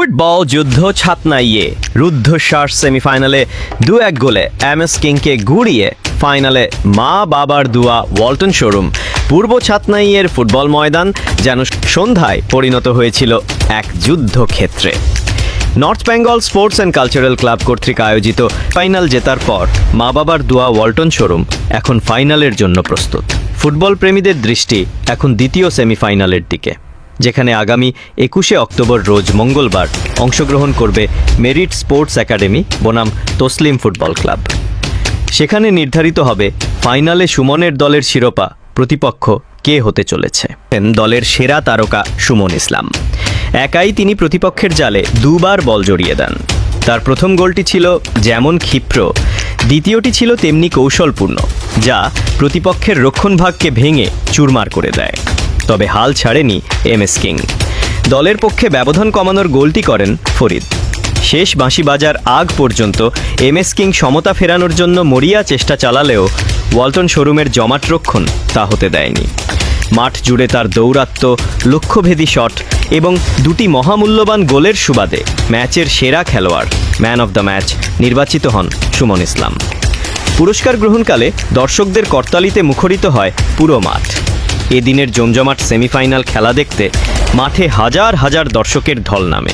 Football যুদ্ধ ছাতনাইয়ে রুদ্ধশ্বাস সেমিফাইনালে 2-1 গোলে এমএস কিংকে গুড়িয়ে ফাইনালে মা বাবার দুয়া ওয়ালটন শোরুম। পূর্ব ছাতনাইয়ের ফুটবল ময়দান যেন সন্ধ্যায় পরিণত হয়েছিল এক যুদ্ধক্ষেত্রে। North Bengal sports and cultural club কর্তৃক আয়োজিত ফাইনাল জেতার পর মা বাবার দুয়া ওয়ালটন শোরুম এখন ফাইনালের জন্য প্রস্তুত। ফুটবল প্রেমীদের দৃষ্টি এখন দ্বিতীয় সেমিফাইনালের দিকে, যেখানে আগামী 21শে অক্টোবর রোজ মঙ্গলবার অংশগ্রহণ করবে মেরিট স্পোর্টস একাডেমি বনাম তসলিম ফুটবল ক্লাব। সেখানে নির্ধারিত হবে ফাইনালে সুমনের দলের শিরোপা প্রতিপক্ষ কে হতে চলেছে। দলের সেরা তারকা সুমন ইসলাম একাই তিনি প্রতিপক্ষের জালে দুবার বল জড়িয়ে দেন। তার প্রথম গোলটি ছিল যেমন ক্ষিপ্র, দ্বিতীয়টি ছিল তেমনি কৌশলপূর্ণ, যা প্রতিপক্ষের রক্ষণভাগকে ভেঙে চুরমার করে দেয়। তবে হাল ছাড়েনি এমএস কিং। দলের পক্ষে ব্যবধান কমানোর গোলটি করেন ফরিদ। শেষ বাঁশি বাজার আগ পর্যন্ত এমএস কিং সমতা ফেরানোর জন্য মরিয়া চেষ্টা চালালেও ওয়ালটন শোরুমের জমাট রক্ষণ তা হতে দেয়নি। মাঠ জুড়ে তার দৌরাত্ম্য, লক্ষ্যভেদী শট এবং দুটি মহামূল্যবান গোলের সুবাদে ম্যাচের সেরা খেলোয়াড়, ম্যান অফ দ্য ম্যাচ নির্বাচিত হন সুমন ইসলাম। পুরস্কার গ্রহণকালে দর্শকদের করতালিতে মুখরিত হয় পুরো মাঠ। এদিনের জমজমাট সেমিফাইনাল খেলা দেখতে মাঠে হাজার হাজার দর্শকের ঢল নামে।